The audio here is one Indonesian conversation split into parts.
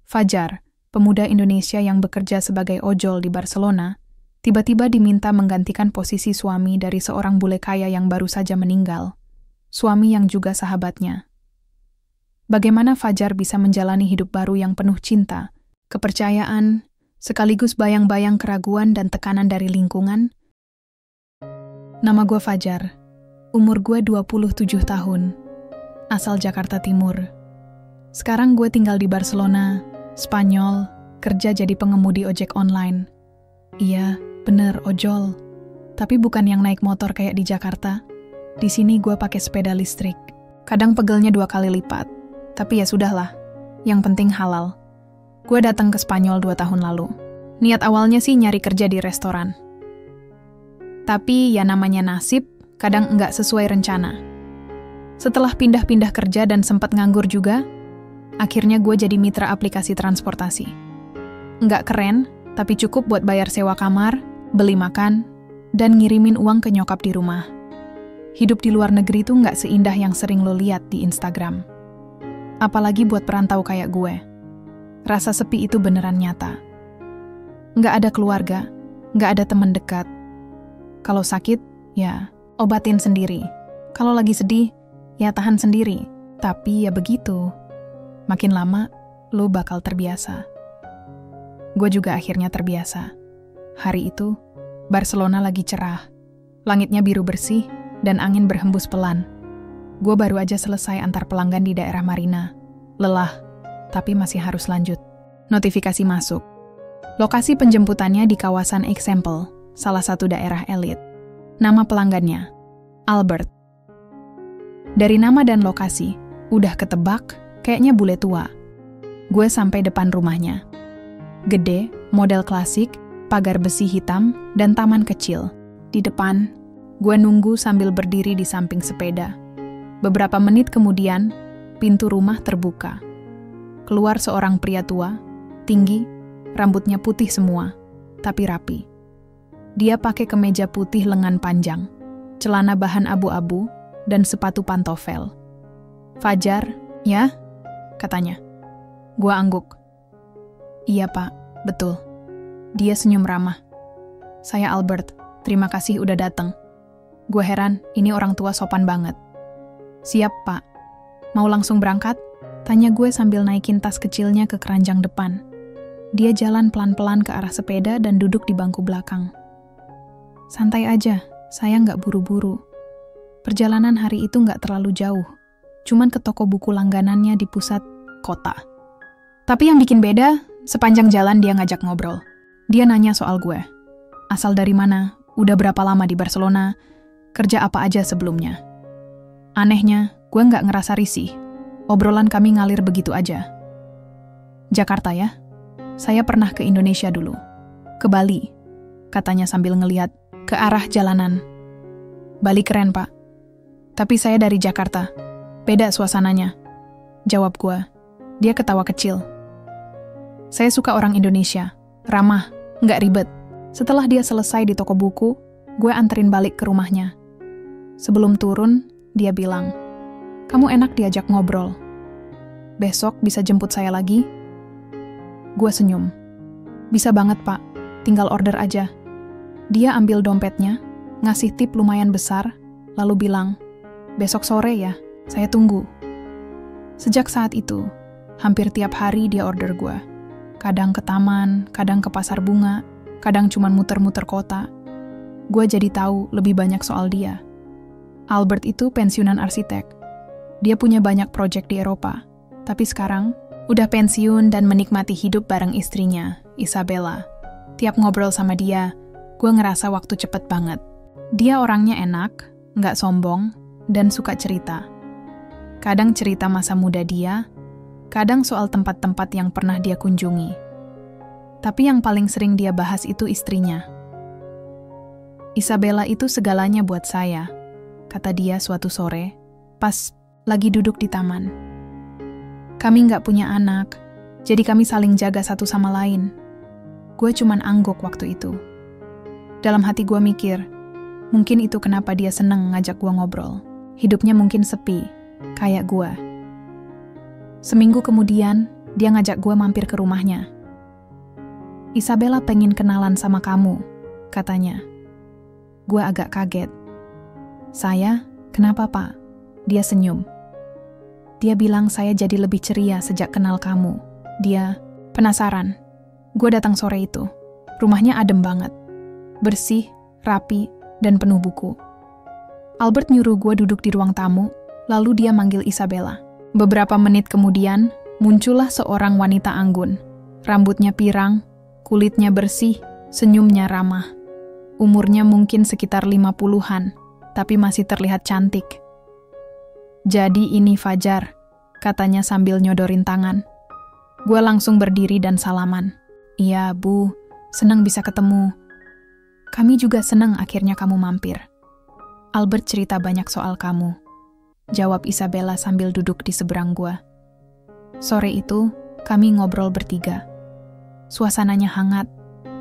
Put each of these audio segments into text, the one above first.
Fajar, pemuda Indonesia yang bekerja sebagai ojol di Barcelona, tiba-tiba diminta menggantikan posisi suami dari seorang bule kaya yang baru saja meninggal, suami yang juga sahabatnya. Bagaimana Fajar bisa menjalani hidup baru yang penuh cinta, kepercayaan, sekaligus bayang-bayang keraguan dan tekanan dari lingkungan? Nama gue Fajar, umur gue 27 tahun, asal Jakarta Timur. Sekarang gue tinggal di Barcelona, Spanyol, kerja jadi pengemudi ojek online. Iya, bener, ojol. Tapi bukan yang naik motor kayak di Jakarta. Di sini gue pakai sepeda listrik. Kadang pegelnya 2 kali lipat. Tapi ya sudahlah, yang penting halal. Gue datang ke Spanyol 2 tahun lalu. Niat awalnya sih nyari kerja di restoran. Tapi ya namanya nasib, kadang nggak sesuai rencana. Setelah pindah-pindah kerja dan sempat nganggur juga, akhirnya gue jadi mitra aplikasi transportasi. Nggak keren, tapi cukup buat bayar sewa kamar, beli makan, dan ngirimin uang ke nyokap di rumah. Hidup di luar negeri tuh nggak seindah yang sering lo lihat di Instagram. Apalagi buat perantau kayak gue. Rasa sepi itu beneran nyata. Nggak ada keluarga, nggak ada teman dekat. Kalau sakit, ya obatin sendiri. Kalau lagi sedih, ya tahan sendiri. Tapi ya begitu. Makin lama, lo bakal terbiasa. Gue juga akhirnya terbiasa. Hari itu, Barcelona lagi cerah. Langitnya biru bersih, dan angin berhembus pelan. Gue baru aja selesai antar pelanggan di daerah Marina. Lelah, tapi masih harus lanjut. Notifikasi masuk. Lokasi penjemputannya di kawasan Example, salah satu daerah elit. Nama pelanggannya, Albert. Dari nama dan lokasi, udah ketebak, kayaknya bule tua. Gue sampai depan rumahnya. Gede, model klasik, pagar besi hitam, dan taman kecil. Di depan, gue nunggu sambil berdiri di samping sepeda. Beberapa menit kemudian, pintu rumah terbuka. Keluar seorang pria tua, tinggi, rambutnya putih semua, tapi rapi. Dia pakai kemeja putih lengan panjang, celana bahan abu-abu, dan sepatu pantofel. "Fajar, ya?" katanya. Gua angguk. "Iya pak, betul." Dia senyum ramah. "Saya Albert, terima kasih udah datang." Gue heran, ini orang tua sopan banget. "Siap pak. Mau langsung berangkat?" Tanya gue sambil naikin tas kecilnya ke keranjang depan. Dia jalan pelan-pelan ke arah sepeda dan duduk di bangku belakang. "Santai aja, saya nggak buru-buru. Perjalanan hari itu nggak terlalu jauh, cuman ke toko buku langganannya di pusat kota." Tapi yang bikin beda, sepanjang jalan dia ngajak ngobrol. Dia nanya soal gue. Asal dari mana, udah berapa lama di Barcelona, kerja apa aja sebelumnya. Anehnya, gue nggak ngerasa risih. Obrolan kami ngalir begitu aja. "Jakarta ya? Saya pernah ke Indonesia dulu. Ke Bali," katanya sambil ngeliat ke arah jalanan. "Bali keren, Pak. Tapi saya dari Jakarta. Beda suasananya," jawab gue. Dia ketawa kecil. "Saya suka orang Indonesia. Ramah, nggak ribet." Setelah dia selesai di toko buku, gue anterin balik ke rumahnya. Sebelum turun, dia bilang, "Kamu enak diajak ngobrol. Besok bisa jemput saya lagi?" Gue senyum. "Bisa banget, Pak. Tinggal order aja." Dia ambil dompetnya, ngasih tip lumayan besar, lalu bilang, "Besok sore ya, saya tunggu." Sejak saat itu, hampir tiap hari dia order gue. Kadang ke taman, kadang ke pasar bunga, kadang cuman muter-muter kota. Gue jadi tahu lebih banyak soal dia. Albert itu pensiunan arsitek. Dia punya banyak proyek di Eropa, tapi sekarang udah pensiun dan menikmati hidup bareng istrinya, Isabella. Tiap ngobrol sama dia, gue ngerasa waktu cepet banget. Dia orangnya enak, nggak sombong, dan suka cerita. Kadang cerita masa muda dia, kadang soal tempat-tempat yang pernah dia kunjungi. Tapi yang paling sering dia bahas itu istrinya. "Isabella itu segalanya buat saya," kata dia suatu sore, pas lagi duduk di taman. "Kami nggak punya anak, jadi kami saling jaga satu sama lain." Gue cuman angguk waktu itu. Dalam hati gue mikir, mungkin itu kenapa dia seneng ngajak gue ngobrol. Hidupnya mungkin sepi, kayak gue. Seminggu kemudian, dia ngajak gue mampir ke rumahnya. "Isabella pengen kenalan sama kamu," katanya. Gue agak kaget. "Saya? Kenapa, Pak?" Dia senyum. Dia bilang saya jadi lebih ceria sejak kenal kamu. Dia penasaran. Gue datang sore itu. Rumahnya adem banget. Bersih, rapi, dan penuh buku. Albert nyuruh gue duduk di ruang tamu, lalu dia manggil Isabella. Beberapa menit kemudian, muncullah seorang wanita anggun. Rambutnya pirang, kulitnya bersih, senyumnya ramah. Umurnya mungkin sekitar 50-an, tapi masih terlihat cantik. "Jadi ini Fajar," katanya sambil nyodorin tangan. Gue langsung berdiri dan salaman. "Iya, Bu, senang bisa ketemu. Kami juga senang akhirnya kamu mampir. Albert cerita banyak soal kamu," jawab Isabella sambil duduk di seberang gue. Sore itu, kami ngobrol bertiga. Suasananya hangat,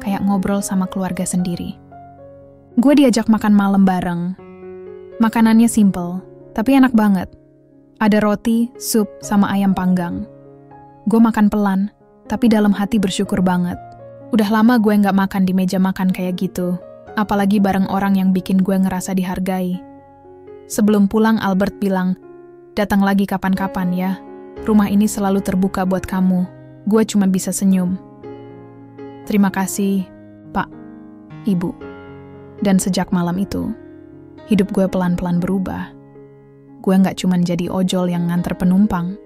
kayak ngobrol sama keluarga sendiri. Gue diajak makan malam bareng. Makanannya simple, tapi enak banget. Ada roti, sup, sama ayam panggang. Gue makan pelan, tapi dalam hati bersyukur banget. Udah lama gue nggak makan di meja makan kayak gitu, apalagi bareng orang yang bikin gue ngerasa dihargai. Sebelum pulang, Albert bilang, "Datang lagi kapan-kapan ya. Rumah ini selalu terbuka buat kamu." Gue cuma bisa senyum. "Terima kasih, Pak, Ibu." Dan sejak malam itu, hidup gue pelan-pelan berubah. Gue nggak cuma jadi ojol yang nganter penumpang.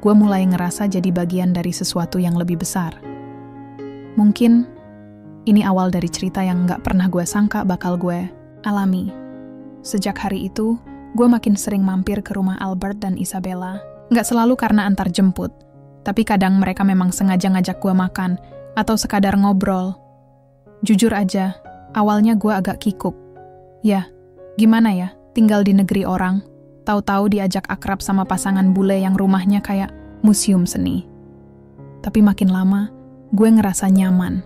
Gue mulai ngerasa jadi bagian dari sesuatu yang lebih besar. Mungkin ini awal dari cerita yang nggak pernah gue sangka bakal gue alami. Sejak hari itu, gue makin sering mampir ke rumah Albert dan Isabella. Nggak selalu karena antar jemput, tapi kadang mereka memang sengaja ngajak gue makan atau sekadar ngobrol. Jujur aja, awalnya gue agak kikuk. Ya, gimana ya, tinggal di negeri orang, tahu-tahu diajak akrab sama pasangan bule yang rumahnya kayak museum seni. Tapi makin lama, gue ngerasa nyaman.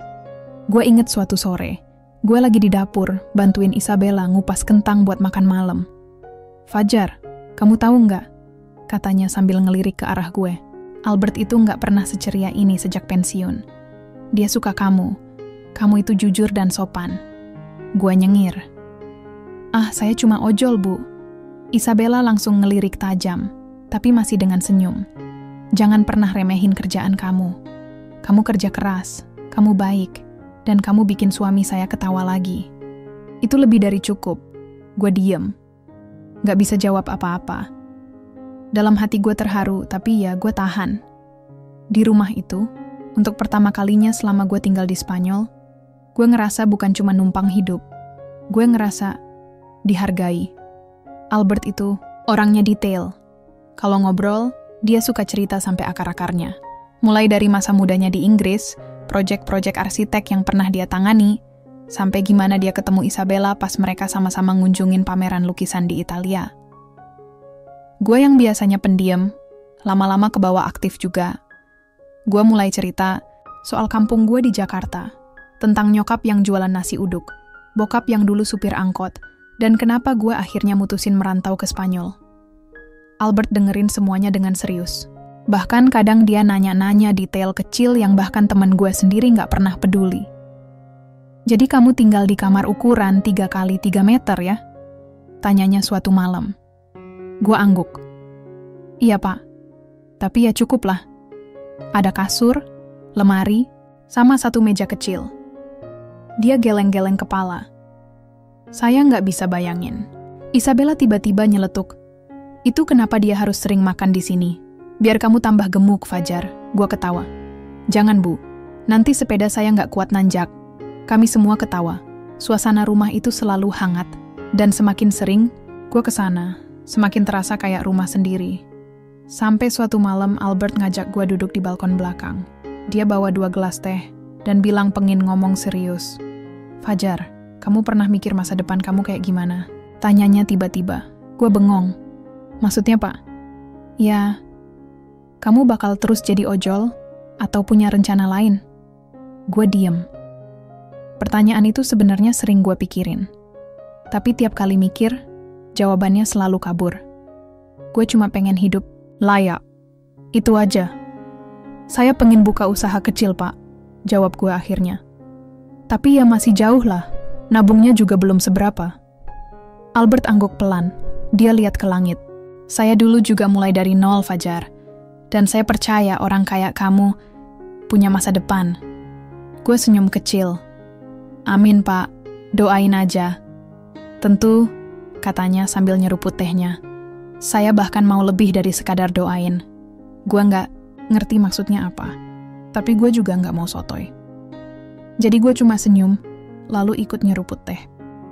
Gue inget suatu sore, gue lagi di dapur bantuin Isabella ngupas kentang buat makan malam. "Fajar, kamu tahu nggak?" katanya sambil ngelirik ke arah gue. "Albert itu nggak pernah seceria ini sejak pensiun. Dia suka kamu. Kamu itu jujur dan sopan." Gue nyengir. "Ah, saya cuma ojol, Bu." Isabella langsung ngelirik tajam, tapi masih dengan senyum. "Jangan pernah remehin kerjaan kamu. Kamu kerja keras, kamu baik, dan kamu bikin suami saya ketawa lagi." Itu lebih dari cukup. Gue diem. Gak bisa jawab apa-apa. Dalam hati gue terharu, tapi ya gue tahan. Di rumah itu, untuk pertama kalinya selama gue tinggal di Spanyol, gue ngerasa bukan cuma numpang hidup. Gue ngerasa dihargai. Albert itu orangnya detail. Kalau ngobrol, dia suka cerita sampai akar-akarnya. Mulai dari masa mudanya di Inggris, proyek-proyek arsitek yang pernah dia tangani, sampai gimana dia ketemu Isabella pas mereka sama-sama ngunjungin pameran lukisan di Italia. Gue yang biasanya pendiam, lama-lama kebawa aktif juga. Gue mulai cerita soal kampung gue di Jakarta, tentang nyokap yang jualan nasi uduk, bokap yang dulu supir angkot, dan kenapa gue akhirnya mutusin merantau ke Spanyol. Albert dengerin semuanya dengan serius. Bahkan kadang dia nanya-nanya detail kecil yang bahkan teman gue sendiri nggak pernah peduli. "Jadi kamu tinggal di kamar ukuran 3x3 meter ya?" tanyanya suatu malam. Gue angguk. "Iya, Pak. Tapi ya cukup lah. Ada kasur, lemari, sama satu meja kecil." Dia geleng-geleng kepala. Saya nggak bisa bayangin. Isabella tiba-tiba nyeletuk. "Itu kenapa dia harus sering makan di sini? Biar kamu tambah gemuk, Fajar." Gue ketawa. "Jangan, Bu. Nanti sepeda saya nggak kuat nanjak." Kami semua ketawa. Suasana rumah itu selalu hangat. Dan semakin sering gue kesana, semakin terasa kayak rumah sendiri. Sampai suatu malam Albert ngajak gue duduk di balkon belakang. Dia bawa 2 gelas teh dan bilang pengen ngomong serius. "Fajar, kamu pernah mikir masa depan kamu kayak gimana?" tanyanya tiba-tiba. Gue bengong. "Maksudnya, Pak?" "Ya, kamu bakal terus jadi ojol atau punya rencana lain?" Gue diem. Pertanyaan itu sebenarnya sering gue pikirin. Tapi tiap kali mikir, jawabannya selalu kabur. Gue cuma pengen hidup layak. Itu aja. Saya pengen buka usaha kecil, Pak, jawab gue akhirnya. Tapi ya masih jauh lah, nabungnya juga belum seberapa. Albert angguk pelan, dia lihat ke langit. Saya dulu juga mulai dari nol, Fajar. Dan saya percaya orang kayak kamu punya masa depan. Gue senyum kecil. Amin, Pak, doain aja. Tentu, katanya sambil nyeruput tehnya. Saya bahkan mau lebih dari sekadar doain. Gue nggak ngerti maksudnya apa, tapi gue juga nggak mau sotoy. Jadi gue cuma senyum, lalu ikut nyeruput teh.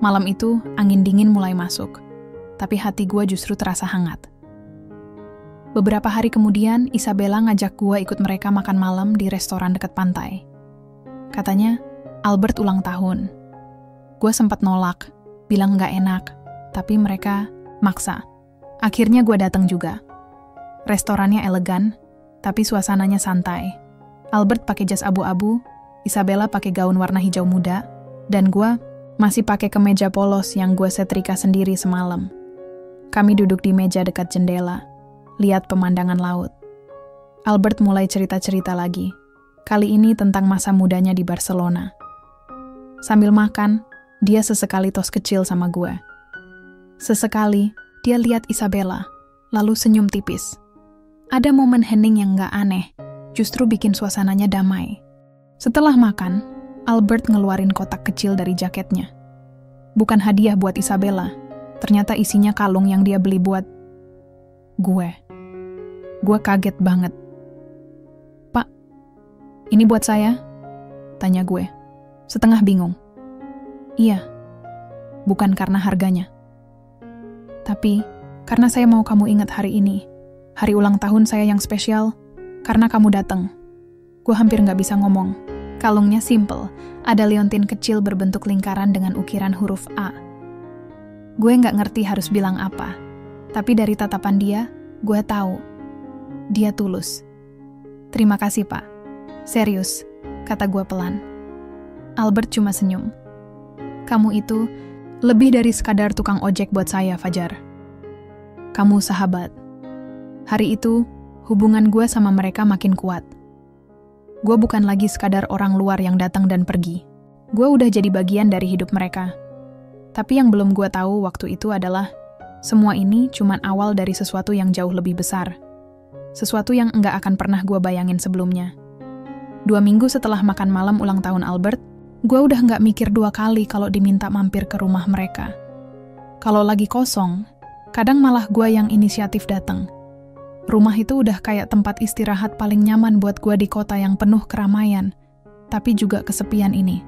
Malam itu, angin dingin mulai masuk, tapi hati gue justru terasa hangat. Beberapa hari kemudian, Isabella ngajak gue ikut mereka makan malam di restoran dekat pantai. Katanya, Albert ulang tahun. Gue sempat nolak, bilang nggak enak, tapi mereka maksa. Akhirnya gue datang juga. Restorannya elegan, tapi suasananya santai. Albert pakai jas abu-abu, Isabella pakai gaun warna hijau muda, dan gue masih pakai kemeja polos yang gue setrika sendiri semalam. Kami duduk di meja dekat jendela, lihat pemandangan laut. Albert mulai cerita-cerita lagi, kali ini tentang masa mudanya di Barcelona. Sambil makan, dia sesekali tos kecil sama gue. Sesekali, dia lihat Isabella, lalu senyum tipis. Ada momen hening yang gak aneh, justru bikin suasananya damai. Setelah makan, Albert ngeluarin kotak kecil dari jaketnya. Bukan hadiah buat Isabella, ternyata isinya kalung yang dia beli buat gue. Gue kaget banget. Pak, ini buat saya? Tanya gue, setengah bingung. Iya, bukan karena harganya. Tapi, karena saya mau kamu ingat hari ini. Hari ulang tahun saya yang spesial, karena kamu datang. Gue hampir gak bisa ngomong. Kalungnya simple, ada liontin kecil berbentuk lingkaran dengan ukiran huruf A. Gue gak ngerti harus bilang apa, tapi dari tatapan dia, gue tahu. Dia tulus. Terima kasih, Pak. Serius, kata gue pelan. Albert cuma senyum. Kamu itu lebih dari sekadar tukang ojek buat saya, Fajar. Kamu sahabat. Hari itu, hubungan gue sama mereka makin kuat. Gue bukan lagi sekadar orang luar yang datang dan pergi. Gue udah jadi bagian dari hidup mereka. Tapi yang belum gue tahu waktu itu adalah, semua ini cuma awal dari sesuatu yang jauh lebih besar. Sesuatu yang enggak akan pernah gue bayangin sebelumnya. 2 minggu setelah makan malam ulang tahun Albert, gue udah nggak mikir 2 kali kalau diminta mampir ke rumah mereka. Kalau lagi kosong, kadang malah gue yang inisiatif datang. Rumah itu udah kayak tempat istirahat paling nyaman buat gue di kota yang penuh keramaian, tapi juga kesepian ini.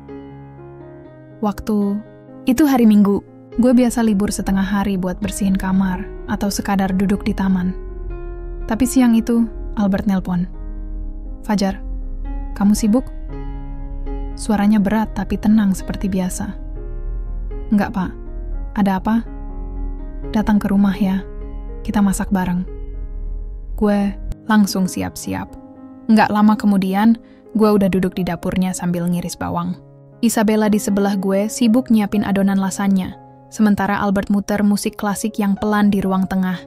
Waktu itu hari Minggu, gue biasa libur setengah hari buat bersihin kamar atau sekadar duduk di taman. Tapi siang itu, Albert nelpon. Fajar, kamu sibuk? Suaranya berat tapi tenang seperti biasa. Enggak, Pak. Ada apa? Datang ke rumah ya. Kita masak bareng. Gue langsung siap-siap. Enggak lama kemudian, gue udah duduk di dapurnya sambil ngiris bawang. Isabella di sebelah gue sibuk nyiapin adonan lasanya, sementara Albert muter musik klasik yang pelan di ruang tengah.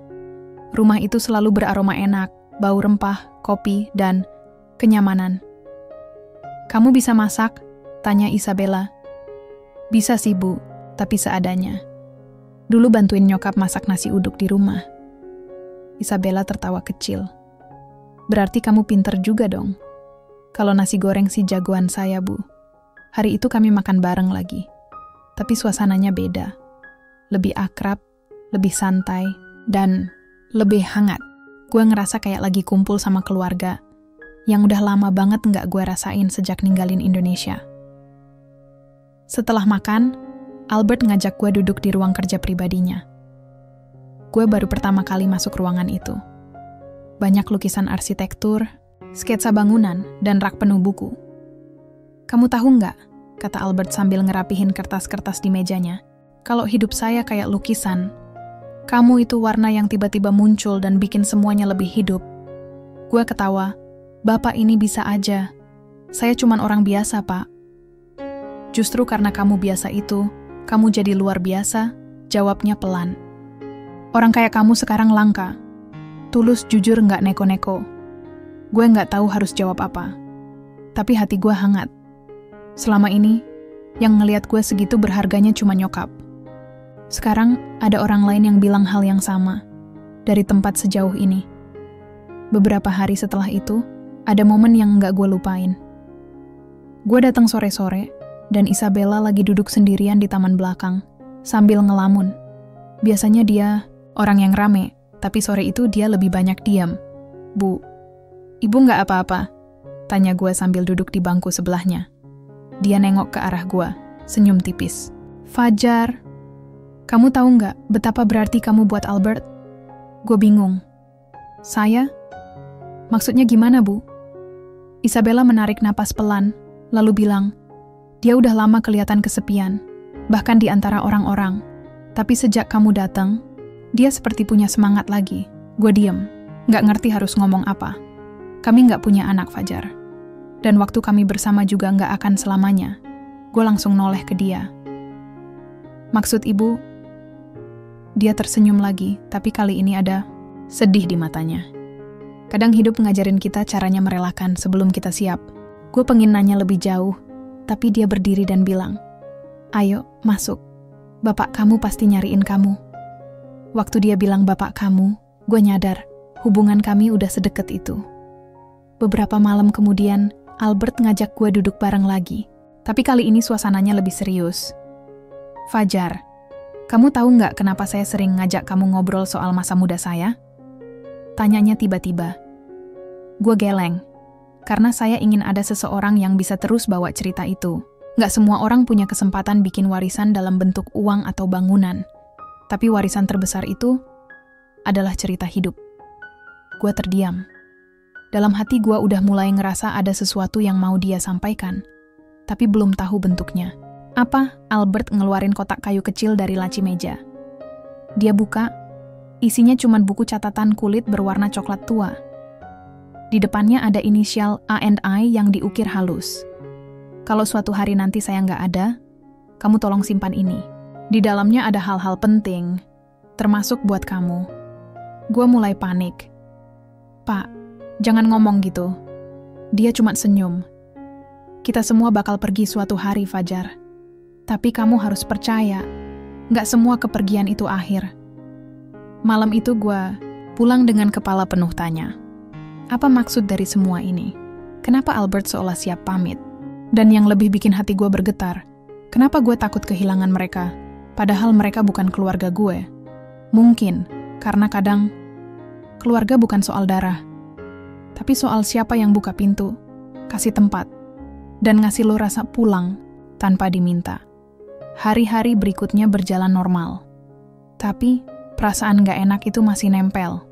Rumah itu selalu beraroma enak, bau rempah, kopi, dan kenyamanan. Kamu bisa masak? Tanya Isabella. Bisa sih, Bu, tapi seadanya. Dulu bantuin nyokap masak nasi uduk di rumah. Isabella tertawa kecil. Berarti kamu pinter juga dong. Kalau nasi goreng sih jagoan saya, Bu. Hari itu kami makan bareng lagi. Tapi suasananya beda. Lebih akrab, lebih santai, dan lebih hangat. Gue ngerasa kayak lagi kumpul sama keluarga yang udah lama banget nggak gue rasain sejak ninggalin Indonesia. Setelah makan, Albert ngajak gue duduk di ruang kerja pribadinya. Gue baru pertama kali masuk ruangan itu. Banyak lukisan arsitektur, sketsa bangunan, dan rak penuh buku. Kamu tahu nggak, kata Albert sambil ngerapihin kertas-kertas di mejanya, kalau hidup saya kayak lukisan, kamu itu warna yang tiba-tiba muncul dan bikin semuanya lebih hidup. Gue ketawa, Bapak ini bisa aja. Saya cuman orang biasa, Pak. Justru karena kamu biasa itu, kamu jadi luar biasa, jawabnya pelan. Orang kayak kamu sekarang langka. Tulus, jujur, nggak neko-neko. Gue nggak tahu harus jawab apa. Tapi hati gue hangat. Selama ini, yang ngelihat gue segitu berharganya cuma nyokap. Sekarang ada orang lain yang bilang hal yang sama. Dari tempat sejauh ini. Beberapa hari setelah itu, ada momen yang nggak gue lupain. Gue datang sore-sore, dan Isabella lagi duduk sendirian di taman belakang, sambil ngelamun. Biasanya dia orang yang rame, tapi sore itu dia lebih banyak diam. "Bu, ibu nggak apa-apa?" tanya gue sambil duduk di bangku sebelahnya. Dia nengok ke arah gue, senyum tipis. "Fajar, kamu tahu nggak betapa berarti kamu buat Albert?" Gue bingung. "Saya? Maksudnya gimana, Bu?" Isabella menarik napas pelan, lalu bilang, "Dia udah lama kelihatan kesepian, bahkan di antara orang-orang. Tapi sejak kamu datang, dia seperti punya semangat lagi." Gue diem, nggak ngerti harus ngomong apa. Kami nggak punya anak, Fajar. Dan waktu kami bersama juga nggak akan selamanya. Gue langsung noleh ke dia. "Maksud ibu?" Dia tersenyum lagi, tapi kali ini ada sedih di matanya. Kadang hidup ngajarin kita caranya merelakan sebelum kita siap. Gue pengen nanya lebih jauh, tapi dia berdiri dan bilang, "Ayo, masuk. Bapak kamu pasti nyariin kamu." Waktu dia bilang bapak kamu, gue nyadar hubungan kami udah sedekat itu. Beberapa malam kemudian, Albert ngajak gue duduk bareng lagi. Tapi kali ini suasananya lebih serius. "Fajar, kamu tahu nggak kenapa saya sering ngajak kamu ngobrol soal masa muda saya?" Tanyanya tiba-tiba. Gue geleng, karena saya ingin ada seseorang yang bisa terus bawa cerita itu. Nggak semua orang punya kesempatan bikin warisan dalam bentuk uang atau bangunan. Tapi warisan terbesar itu adalah cerita hidup. Gue terdiam. Dalam hati gue udah mulai ngerasa ada sesuatu yang mau dia sampaikan, tapi belum tahu bentuknya. "Apa?" Albert ngeluarin kotak kayu kecil dari laci meja. Dia buka, isinya cuma buku catatan kulit berwarna coklat tua. Di depannya ada inisial A&I yang diukir halus. "Kalau suatu hari nanti saya nggak ada, kamu tolong simpan ini. Di dalamnya ada hal-hal penting, termasuk buat kamu." Gue mulai panik. "Pak, jangan ngomong gitu." Dia cuma senyum. "Kita semua bakal pergi suatu hari, Fajar. Tapi kamu harus percaya, nggak semua kepergian itu akhir." Malam itu gue pulang dengan kepala penuh tanya. Apa maksud dari semua ini? Kenapa Albert seolah siap pamit? Dan yang lebih bikin hati gue bergetar, kenapa gue takut kehilangan mereka? Padahal mereka bukan keluarga gue. Mungkin, karena kadang, keluarga bukan soal darah. Tapi soal siapa yang buka pintu, kasih tempat, dan ngasih lo rasa pulang tanpa diminta. Hari-hari berikutnya berjalan normal. Tapi, perasaan gak enak itu masih nempel.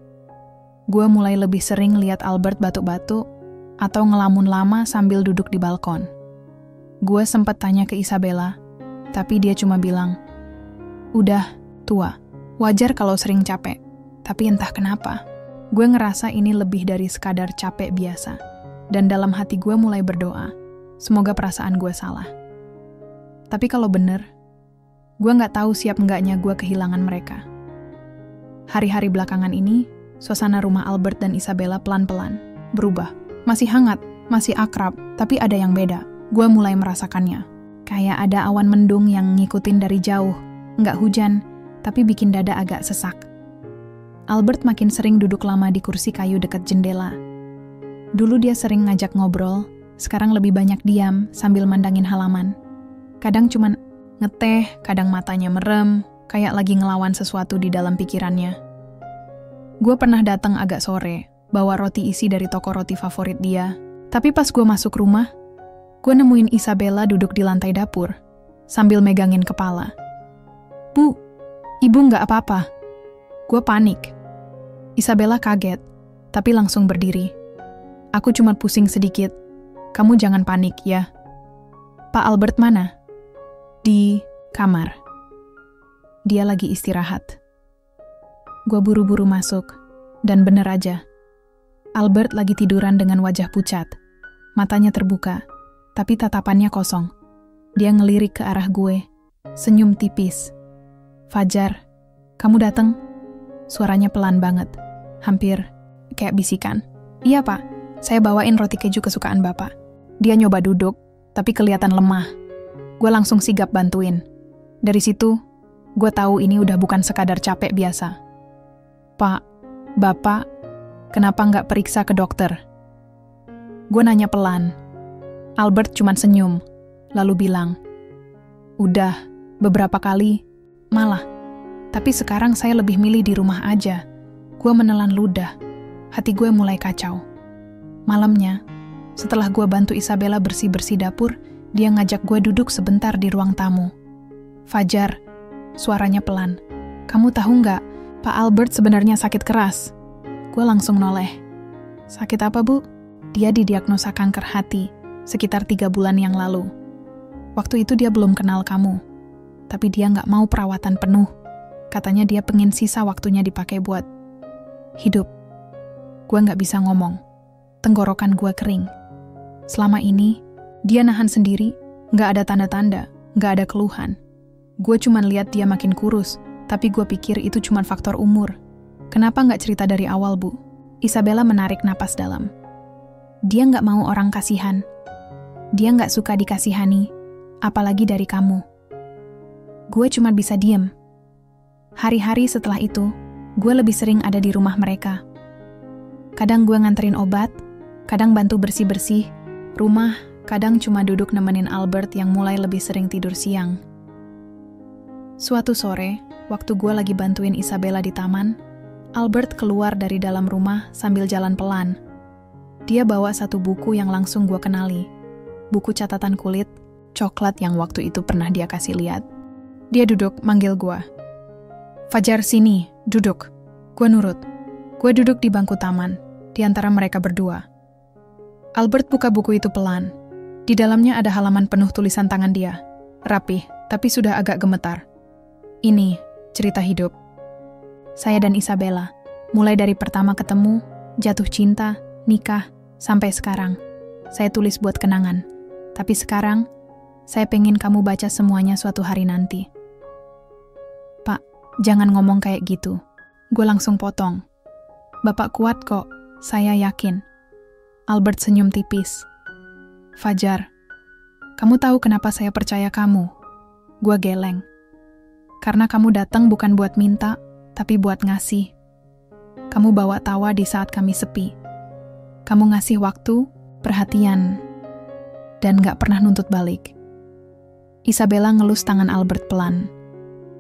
Gue mulai lebih sering lihat Albert batuk-batuk atau ngelamun lama sambil duduk di balkon. Gue sempat tanya ke Isabella, tapi dia cuma bilang, "Udah, tua. Wajar kalau sering capek. Tapi entah kenapa, gue ngerasa ini lebih dari sekadar capek biasa. Dan dalam hati gue mulai berdoa, semoga perasaan gue salah. Tapi kalau bener, gue gak tahu siap enggaknya gue kehilangan mereka." Hari-hari belakangan ini, suasana rumah Albert dan Isabella pelan-pelan berubah. Masih hangat, masih akrab, tapi ada yang beda. Gue mulai merasakannya. Kayak ada awan mendung yang ngikutin dari jauh. Nggak hujan, tapi bikin dada agak sesak. Albert makin sering duduk lama di kursi kayu dekat jendela. Dulu dia sering ngajak ngobrol, sekarang lebih banyak diam sambil mandangin halaman. Kadang cuman ngeteh, kadang matanya merem, kayak lagi ngelawan sesuatu di dalam pikirannya. Gue pernah datang agak sore, bawa roti isi dari toko roti favorit dia. Tapi pas gue masuk rumah, gue nemuin Isabella duduk di lantai dapur, sambil megangin kepala. "Bu, ibu nggak apa-apa?" Gue panik. Isabella kaget, tapi langsung berdiri. "Aku cuma pusing sedikit. Kamu jangan panik ya." "Pak Albert mana?" "Di kamar. Dia lagi istirahat." Gue buru-buru masuk, dan bener aja. Albert lagi tiduran dengan wajah pucat. Matanya terbuka, tapi tatapannya kosong. Dia ngelirik ke arah gue, senyum tipis. "Fajar, kamu datang?" Suaranya pelan banget, hampir kayak bisikan. "Iya, Pak. Saya bawain roti keju kesukaan Bapak. Dia nyoba duduk, tapi kelihatan lemah. Gue langsung sigap bantuin. Dari situ, gue tahu ini udah bukan sekadar capek biasa. Pak, Bapak, kenapa nggak periksa ke dokter? Gue nanya pelan. Albert cuman senyum, lalu bilang, udah, beberapa kali, malah. Tapi sekarang saya lebih milih di rumah aja. Gue menelan ludah. Hati gue mulai kacau. Malamnya, setelah gue bantu Isabella bersih-bersih dapur, dia ngajak gue duduk sebentar di ruang tamu. Fajar, suaranya pelan. Kamu tahu nggak, Pak Albert sebenarnya sakit keras. Gue langsung noleh. Sakit apa, Bu? Dia didiagnosa kanker hati sekitar 3 bulan yang lalu. Waktu itu dia belum kenal kamu. Tapi dia nggak mau perawatan penuh. Katanya dia pengen sisa waktunya dipakai buat hidup. Gue nggak bisa ngomong. Tenggorokan gue kering. Selama ini, dia nahan sendiri, nggak ada tanda-tanda, nggak ada keluhan. Gue cuman lihat dia makin kurus, tapi gue pikir itu cuman faktor umur. Kenapa nggak cerita dari awal, Bu? Isabella menarik napas dalam. Dia nggak mau orang kasihan. Dia nggak suka dikasihani, apalagi dari kamu. Gue cuma bisa diem. Hari-hari setelah itu, gue lebih sering ada di rumah mereka. Kadang gue nganterin obat, kadang bantu bersih-bersih rumah, kadang cuma duduk nemenin Albert yang mulai lebih sering tidur siang. Suatu sore, waktu gue lagi bantuin Isabella di taman, Albert keluar dari dalam rumah sambil jalan pelan. Dia bawa satu buku yang langsung gue kenali. Buku catatan kulit, coklat yang waktu itu pernah dia kasih lihat. Dia duduk, manggil gue. Fajar, sini, duduk. Gue nurut. Gue duduk di bangku taman, di antara mereka berdua. Albert buka buku itu pelan. Di dalamnya ada halaman penuh tulisan tangan dia. Rapih, tapi sudah agak gemetar. Ini, cerita hidup. Saya dan Isabella, mulai dari pertama ketemu, jatuh cinta, nikah, sampai sekarang. Saya tulis buat kenangan. Tapi sekarang, saya pengen kamu baca semuanya suatu hari nanti. Pak, jangan ngomong kayak gitu. Gue langsung potong. Bapak kuat kok, saya yakin. Albert senyum tipis. Fajar, kamu tahu kenapa saya percaya kamu? Gue geleng. Karena kamu datang bukan buat minta, tapi buat ngasih. Kamu bawa tawa di saat kami sepi. Kamu ngasih waktu, perhatian, dan gak pernah nuntut balik. Isabella ngelus tangan Albert pelan.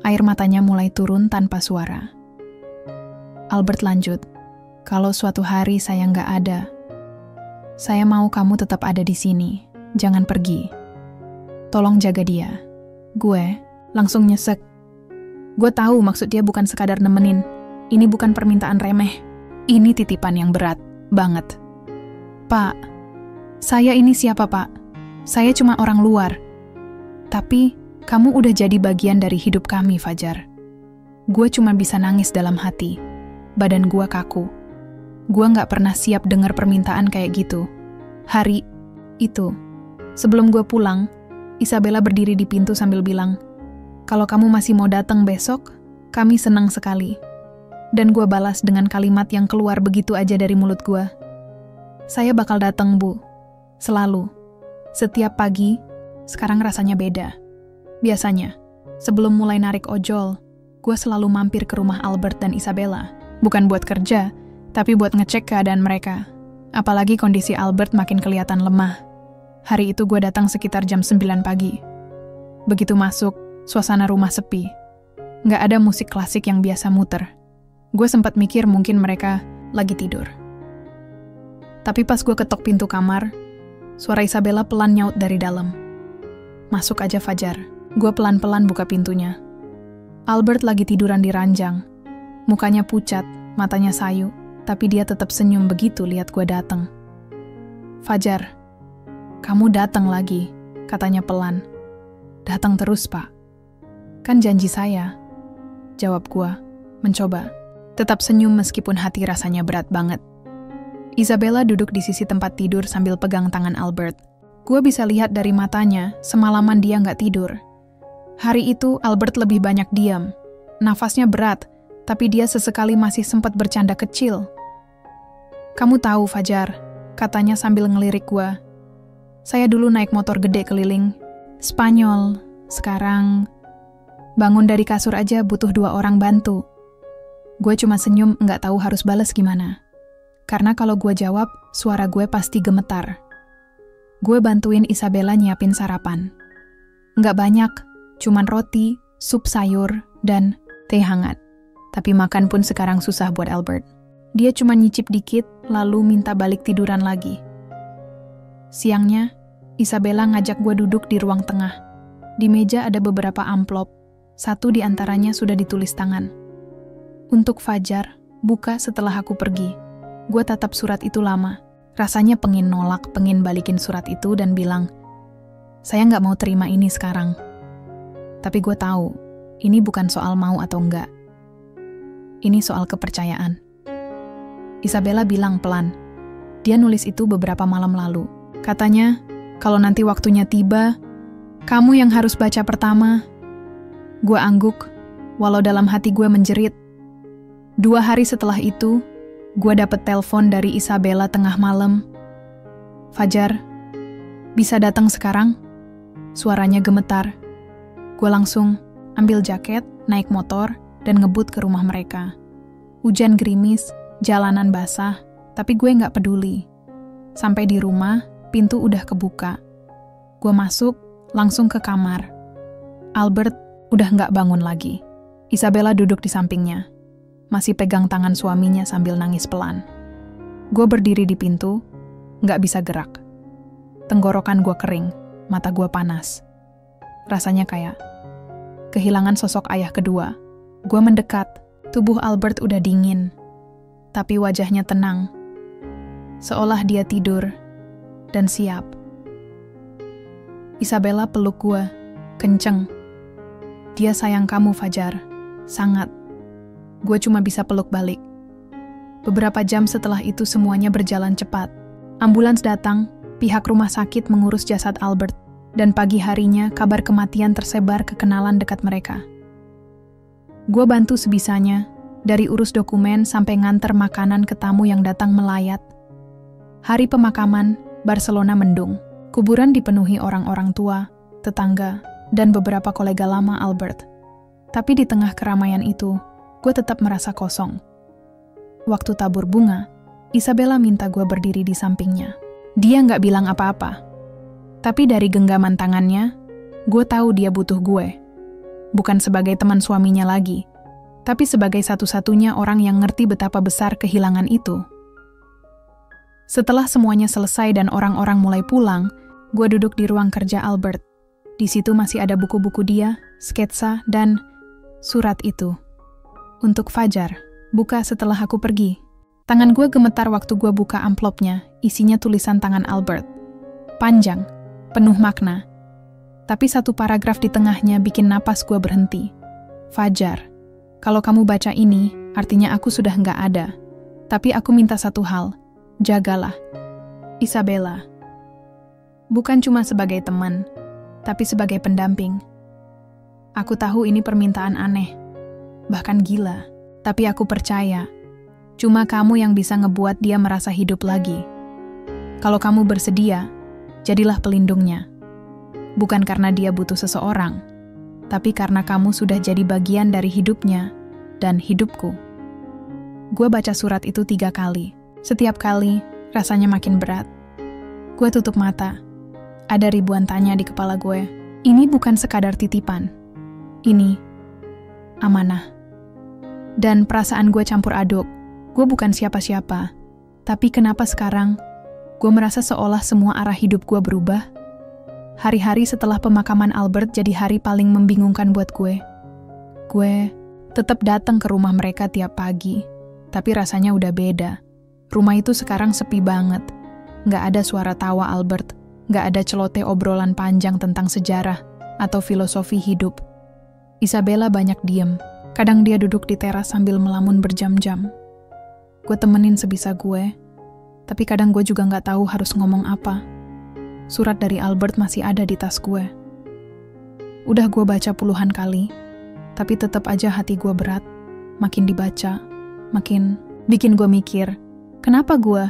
Air matanya mulai turun tanpa suara. Albert lanjut, kalau suatu hari saya gak ada, saya mau kamu tetap ada di sini, jangan pergi. Tolong jaga dia. Gue langsung nyesek. Gue tahu maksud dia bukan sekadar nemenin. Ini bukan permintaan remeh. Ini titipan yang berat, banget. Pak, saya ini siapa, Pak? Saya cuma orang luar. Tapi, kamu udah jadi bagian dari hidup kami, Fajar. Gue cuma bisa nangis dalam hati. Badan gue kaku. Gue gak pernah siap dengar permintaan kayak gitu. Hari itu, sebelum gue pulang, Isabella berdiri di pintu sambil bilang, kalau kamu masih mau datang besok, kami senang sekali. Dan gue balas dengan kalimat yang keluar begitu aja dari mulut gue. Saya bakal datang, Bu. Selalu. Setiap pagi, sekarang rasanya beda. Biasanya, sebelum mulai narik ojol, gue selalu mampir ke rumah Albert dan Isabella. Bukan buat kerja, tapi buat ngecek keadaan mereka. Apalagi kondisi Albert makin kelihatan lemah. Hari itu gue datang sekitar jam 9 pagi. Begitu masuk, suasana rumah sepi. Nggak ada musik klasik yang biasa muter. Gue sempat mikir mungkin mereka lagi tidur. Tapi pas gue ketok pintu kamar, suara Isabella pelan nyaut dari dalam. Masuk aja, Fajar. Gue pelan-pelan buka pintunya. Albert lagi tiduran di ranjang. Mukanya pucat, matanya sayu, tapi dia tetap senyum begitu lihat gue datang. Fajar, kamu datang lagi, katanya pelan. Datang terus, Pak. Kan janji saya. Jawab gue, mencoba. Tetap senyum meskipun hati rasanya berat banget. Isabella duduk di sisi tempat tidur sambil pegang tangan Albert. Gue bisa lihat dari matanya, semalaman dia nggak tidur. Hari itu Albert lebih banyak diam. Nafasnya berat, tapi dia sesekali masih sempat bercanda kecil. Kamu tahu, Fajar, katanya sambil ngelirik gue. Saya dulu naik motor gede keliling Spanyol, sekarang bangun dari kasur aja butuh 2 orang bantu. Gue cuma senyum, nggak tahu harus balas gimana. Karena kalau gue jawab, suara gue pasti gemetar. Gue bantuin Isabella nyiapin sarapan. Nggak banyak, cuman roti, sup sayur, dan teh hangat. Tapi makan pun sekarang susah buat Albert. Dia cuma nyicip dikit, lalu minta balik tiduran lagi. Siangnya, Isabella ngajak gue duduk di ruang tengah. Di meja ada beberapa amplop. Satu di antaranya sudah ditulis tangan. Untuk Fajar, buka setelah aku pergi. Gue tatap surat itu lama. Rasanya pengen nolak, pengen balikin surat itu dan bilang, saya nggak mau terima ini sekarang. Tapi gue tahu, ini bukan soal mau atau enggak. Ini soal kepercayaan. Isabella bilang pelan. Dia nulis itu beberapa malam lalu. Katanya, kalau nanti waktunya tiba, kamu yang harus baca pertama. Gue angguk, walau dalam hati gue menjerit. 2 hari setelah itu, gue dapet telepon dari Isabella tengah malam. Fajar, bisa datang sekarang? Suaranya gemetar. Gue langsung ambil jaket, naik motor, dan ngebut ke rumah mereka. Hujan gerimis, jalanan basah, tapi gue nggak peduli. Sampai di rumah, pintu udah kebuka. Gue masuk, langsung ke kamar. Albert udah nggak bangun lagi. Isabella duduk di sampingnya. Masih pegang tangan suaminya sambil nangis pelan. Gue berdiri di pintu, nggak bisa gerak. Tenggorokan gue kering, mata gue panas. Rasanya kayak kehilangan sosok ayah kedua. Gue mendekat, tubuh Albert udah dingin. Tapi wajahnya tenang. Seolah dia tidur dan siap. Isabella peluk gue, kenceng. Dia sayang kamu, Fajar. Sangat. Gue cuma bisa peluk balik. Beberapa jam setelah itu semuanya berjalan cepat. Ambulans datang, pihak rumah sakit mengurus jasad Albert, dan pagi harinya kabar kematian tersebar ke kenalan dekat mereka. Gue bantu sebisanya, dari urus dokumen sampai nganter makanan ke tamu yang datang melayat. Hari pemakaman, Barcelona mendung. Kuburan dipenuhi orang-orang tua, tetangga, dan beberapa kolega lama Albert. Tapi di tengah keramaian itu, gue tetap merasa kosong. Waktu tabur bunga, Isabella minta gue berdiri di sampingnya. Dia nggak bilang apa-apa. Tapi dari genggaman tangannya, gue tahu dia butuh gue. Bukan sebagai teman suaminya lagi, tapi sebagai satu-satunya orang yang ngerti betapa besar kehilangan itu. Setelah semuanya selesai dan orang-orang mulai pulang, gue duduk di ruang kerja Albert. Di situ masih ada buku-buku dia, sketsa, dan surat itu. Untuk Fajar, buka setelah aku pergi. Tangan gue gemetar waktu gue buka amplopnya, isinya tulisan tangan Albert. Panjang, penuh makna. Tapi satu paragraf di tengahnya bikin napas gue berhenti. Fajar, kalau kamu baca ini, artinya aku sudah nggak ada. Tapi aku minta satu hal, jagalah. Isabella. Bukan cuma sebagai teman, tapi sebagai pendamping. Aku tahu ini permintaan aneh. Bahkan gila, tapi aku percaya, cuma kamu yang bisa ngebuat dia merasa hidup lagi. Kalau kamu bersedia, jadilah pelindungnya. Bukan karena dia butuh seseorang, tapi karena kamu sudah jadi bagian dari hidupnya dan hidupku. Gue baca surat itu 3 kali. Setiap kali, rasanya makin berat. Gue tutup mata. Ada ribuan tanya di kepala gue. Ini bukan sekadar titipan. Ini amanah. Dan perasaan gue campur aduk. Gue bukan siapa-siapa. Tapi kenapa sekarang gue merasa seolah semua arah hidup gue berubah? Hari-hari setelah pemakaman Albert jadi hari paling membingungkan buat gue. Gue tetap datang ke rumah mereka tiap pagi. Tapi rasanya udah beda. Rumah itu sekarang sepi banget. Nggak ada suara tawa Albert. Nggak ada celoteh obrolan panjang tentang sejarah atau filosofi hidup. Isabella banyak diem. Kadang dia duduk di teras sambil melamun berjam-jam. Gue temenin sebisa gue, tapi kadang gue juga nggak tahu harus ngomong apa. Surat dari Albert masih ada di tas gue. Udah gue baca puluhan kali, tapi tetap aja hati gue berat. Makin dibaca, makin bikin gue mikir, kenapa gue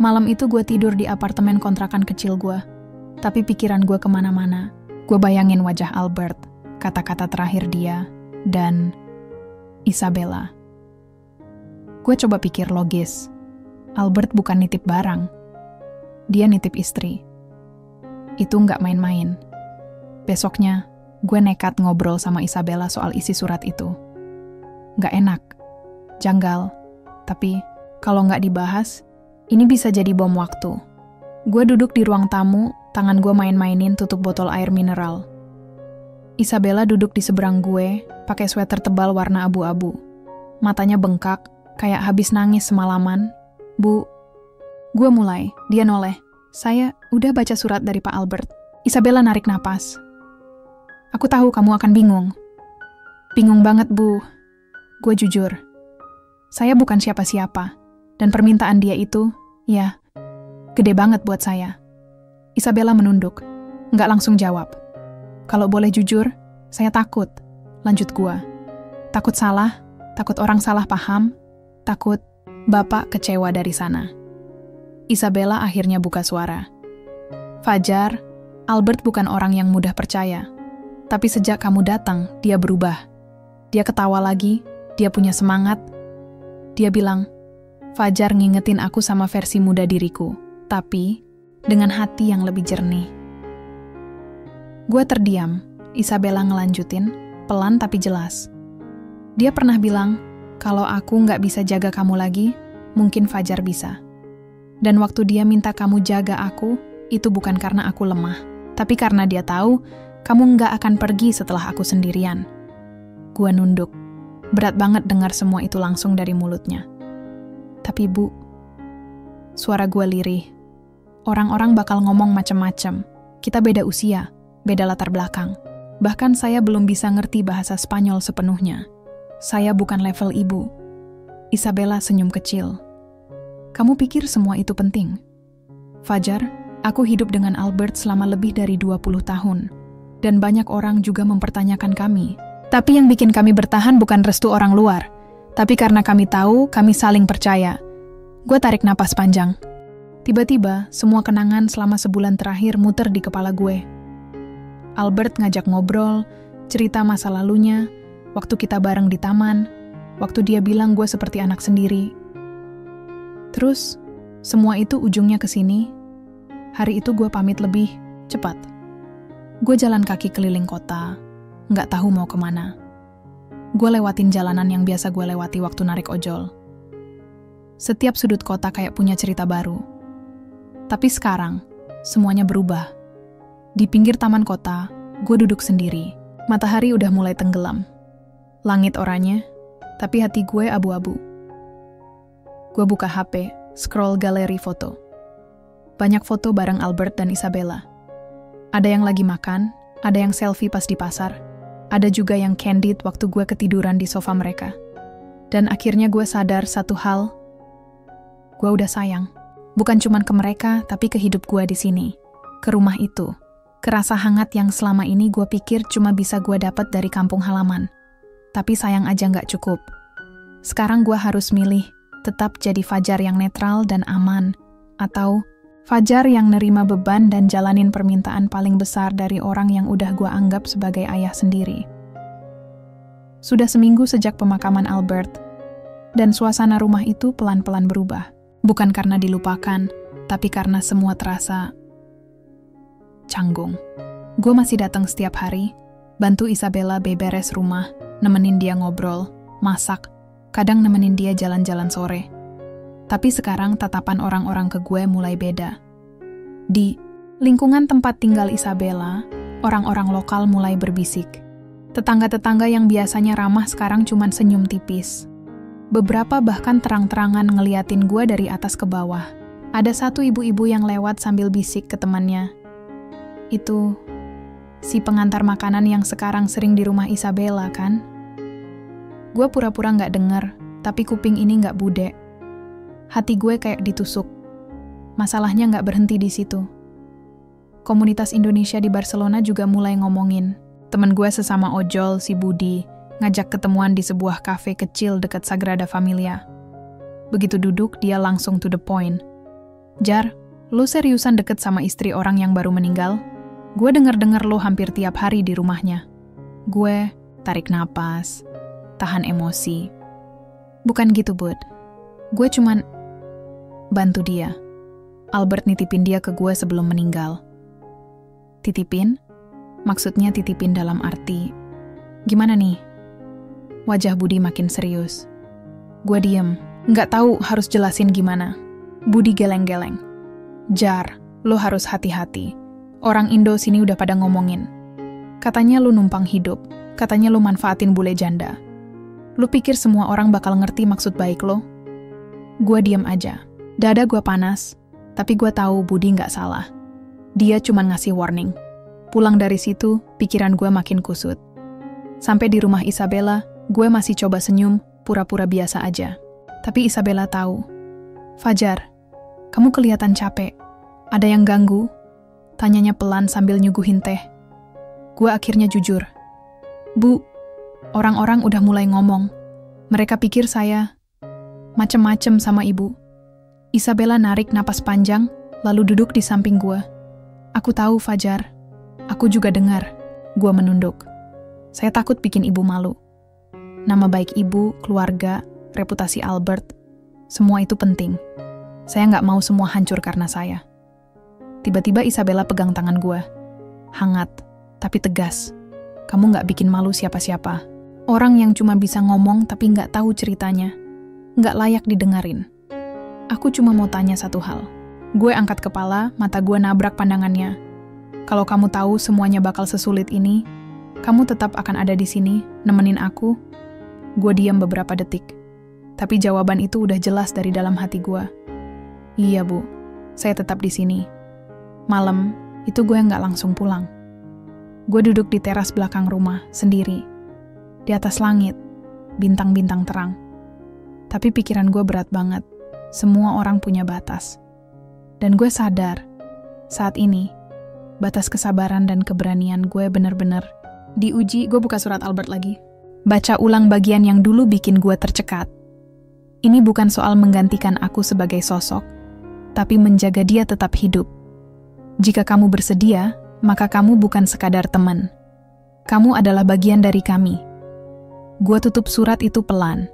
Malam itu gue tidur di apartemen kontrakan kecil gue. Tapi pikiran gue kemana-mana. Gue bayangin wajah Albert, kata-kata terakhir dia, dan Isabella. Gue coba pikir logis. Albert bukan nitip barang. Dia nitip istri. Itu nggak main-main. Besoknya, gue nekat ngobrol sama Isabella soal isi surat itu. Nggak enak. Janggal. Tapi, kalau nggak dibahas, ini bisa jadi bom waktu. Gue duduk di ruang tamu, tangan gue main-mainin tutup botol air mineral. Isabella duduk di seberang gue, pakai sweater tebal warna abu-abu. Matanya bengkak, kayak habis nangis semalaman. Bu, gue mulai. Dia noleh. Saya udah baca surat dari Pak Albert. Isabella narik napas. Aku tahu kamu akan bingung. Bingung banget, Bu. Gue jujur. Saya bukan siapa-siapa. Dan permintaan dia itu, ya, gede banget buat saya. Isabella menunduk. Nggak langsung jawab. Kalau boleh jujur, saya takut. Lanjut gue. Takut salah, takut orang salah paham, takut Bapak kecewa dari sana. Isabella akhirnya buka suara. Fajar, Albert bukan orang yang mudah percaya. Tapi sejak kamu datang, dia berubah. Dia ketawa lagi, dia punya semangat. Dia bilang, Fajar ngingetin aku sama versi muda diriku, tapi dengan hati yang lebih jernih. Gue terdiam, Isabella ngelanjutin, pelan tapi jelas. Dia pernah bilang, kalau aku nggak bisa jaga kamu lagi, mungkin Fajar bisa. Dan waktu dia minta kamu jaga aku, itu bukan karena aku lemah, tapi karena dia tahu kamu nggak akan pergi setelah aku sendirian. Gue nunduk. Berat banget dengar semua itu langsung dari mulutnya. Tapi Bu, suara gue lirih. Orang-orang bakal ngomong macem-macem. Kita beda usia, beda latar belakang. Bahkan saya belum bisa ngerti bahasa Spanyol sepenuhnya. Saya bukan level ibu. Isabella senyum kecil. Kamu pikir semua itu penting? Fajar, aku hidup dengan Albert selama lebih dari 20 tahun. Dan banyak orang juga mempertanyakan kami. Tapi yang bikin kami bertahan bukan restu orang luar. Tapi karena kami tahu, kami saling percaya. Gue tarik napas panjang. Tiba-tiba, semua kenangan selama sebulan terakhir muter di kepala gue. Albert ngajak ngobrol, cerita masa lalunya, waktu kita bareng di taman, waktu dia bilang gue seperti anak sendiri. Terus, semua itu ujungnya ke sini. Hari itu gue pamit lebih cepat. Gue jalan kaki keliling kota, nggak tahu mau kemana. Gue lewatin jalanan yang biasa gue lewati waktu narik ojol. Setiap sudut kota kayak punya cerita baru. Tapi sekarang, semuanya berubah. Di pinggir taman kota, gue duduk sendiri. Matahari udah mulai tenggelam. Langit oranye, tapi hati gue abu-abu. Gue buka HP, scroll galeri foto. Banyak foto bareng Albert dan Isabella. Ada yang lagi makan, ada yang selfie pas di pasar, ada juga yang candid waktu gue ketiduran di sofa mereka. Dan akhirnya gue sadar satu hal, gue udah sayang. Bukan cuma ke mereka, tapi ke hidup gue di sini. Ke rumah itu. Ke rasa hangat yang selama ini gue pikir cuma bisa gue dapat dari kampung halaman. Tapi sayang aja nggak cukup. Sekarang gue harus milih, tetap jadi Fajar yang netral dan aman, atau Fajar yang nerima beban dan jalanin permintaan paling besar dari orang yang udah gue anggap sebagai ayah sendiri. Sudah seminggu sejak pemakaman Albert, dan suasana rumah itu pelan-pelan berubah. Bukan karena dilupakan, tapi karena semua terasa canggung. Gue masih datang setiap hari, bantu Isabella beberes rumah, nemenin dia ngobrol, masak, kadang nemenin dia jalan-jalan sore. Tapi sekarang tatapan orang-orang ke gue mulai beda. Di lingkungan tempat tinggal Isabella, orang-orang lokal mulai berbisik. Tetangga-tetangga yang biasanya ramah sekarang cuman senyum tipis. Beberapa bahkan terang-terangan ngeliatin gue dari atas ke bawah. Ada satu ibu-ibu yang lewat sambil bisik ke temannya. Itu si pengantar makanan yang sekarang sering di rumah Isabella, kan? Gue pura-pura nggak denger, tapi kuping ini nggak budek. Hati gue kayak ditusuk. Masalahnya nggak berhenti di situ. Komunitas Indonesia di Barcelona juga mulai ngomongin. Temen gue sesama ojol, si Budi, ngajak ketemuan di sebuah kafe kecil dekat Sagrada Familia. Begitu duduk, dia langsung to the point. Jar, lo seriusan deket sama istri orang yang baru meninggal? Gue denger-denger lo hampir tiap hari di rumahnya. Gue tarik napas, tahan emosi. Bukan gitu, Bud. Gue cuman bantu dia. Albert nitipin dia ke gue sebelum meninggal. Titipin? Maksudnya titipin dalam arti, gimana nih? Wajah Budi makin serius. Gue diem, nggak tahu harus jelasin gimana. Budi geleng-geleng. Jar, lo harus hati-hati. Orang Indo sini udah pada ngomongin. Katanya lo numpang hidup. Katanya lo manfaatin bule janda. Lo pikir semua orang bakal ngerti maksud baik lo? Gue diem aja. Dada gue panas. Tapi gue tahu Budi nggak salah. Dia cuma ngasih warning. Pulang dari situ, pikiran gue makin kusut. Sampai di rumah Isabella, gue masih coba senyum, pura-pura biasa aja. Tapi Isabella tahu. Fajar, kamu kelihatan capek. Ada yang ganggu? Tanyanya pelan sambil nyuguhin teh. Gue akhirnya jujur. Bu, orang-orang udah mulai ngomong. Mereka pikir saya macem-macem sama ibu. Isabella narik napas panjang, lalu duduk di samping gue. Aku tahu, Fajar. Aku juga dengar. Gue menunduk. Saya takut bikin ibu malu. Nama baik ibu, keluarga, reputasi Albert, semua itu penting. Saya nggak mau semua hancur karena saya. Tiba-tiba Isabella pegang tangan gue. Hangat, tapi tegas. Kamu nggak bikin malu siapa-siapa. Orang yang cuma bisa ngomong tapi nggak tahu ceritanya. Nggak layak didengarin. Aku cuma mau tanya satu hal. Gue angkat kepala, mata gue nabrak pandangannya. Kalau kamu tahu semuanya bakal sesulit ini, kamu tetap akan ada di sini, nemenin aku. Gue diam beberapa detik. Tapi jawaban itu udah jelas dari dalam hati gue. Iya, Bu. Saya tetap di sini. Malam, itu gue nggak langsung pulang. Gue duduk di teras belakang rumah, sendiri. Di atas langit, bintang-bintang terang. Tapi pikiran gue berat banget. Semua orang punya batas. Dan gue sadar, saat ini, batas kesabaran dan keberanian gue bener-bener diuji. Gue buka surat Albert lagi. Baca ulang bagian yang dulu bikin gue tercekat. Ini bukan soal menggantikan aku sebagai sosok, tapi menjaga dia tetap hidup. Jika kamu bersedia, maka kamu bukan sekadar teman. Kamu adalah bagian dari kami. Gue tutup surat itu pelan.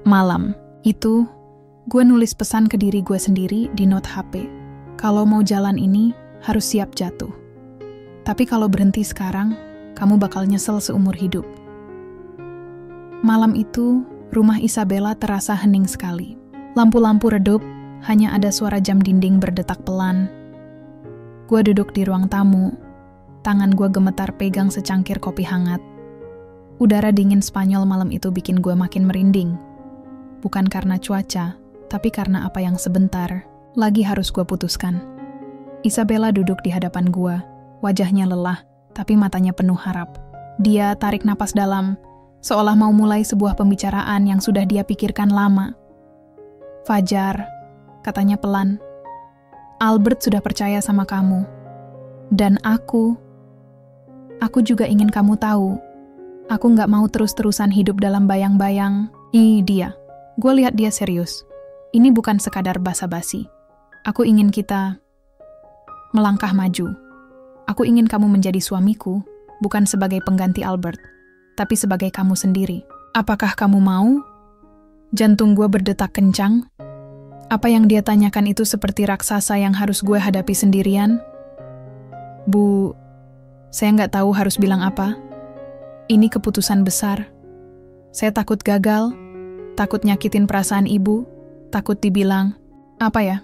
Malam itu, gue nulis pesan ke diri gue sendiri di note HP. Kalau mau jalan ini, harus siap jatuh. Tapi kalau berhenti sekarang, kamu bakal nyesel seumur hidup. Malam itu, rumah Isabella terasa hening sekali. Lampu-lampu redup, hanya ada suara jam dinding berdetak pelan. Gue duduk di ruang tamu, tangan gue gemetar pegang secangkir kopi hangat. Udara dingin Spanyol malam itu bikin gue makin merinding. Bukan karena cuaca, tapi karena apa yang sebentar lagi harus gue putuskan. Isabella duduk di hadapan gue, wajahnya lelah, tapi matanya penuh harap. Dia tarik napas dalam, seolah mau mulai sebuah pembicaraan yang sudah dia pikirkan lama. Fajar, katanya pelan, Albert sudah percaya sama kamu. Dan aku juga ingin kamu tahu. Aku nggak mau terus-terusan hidup dalam bayang-bayang. Dia. Gue lihat dia serius. Ini bukan sekadar basa-basi. Aku ingin kita melangkah maju. Aku ingin kamu menjadi suamiku, bukan sebagai pengganti Albert, tapi sebagai kamu sendiri. Apakah kamu mau? Jantung gue berdetak kencang. Apa yang dia tanyakan itu seperti raksasa yang harus gue hadapi sendirian? Bu, saya nggak tahu harus bilang apa. Ini keputusan besar. Saya takut gagal, takut nyakitin perasaan ibu, takut dibilang, apa ya?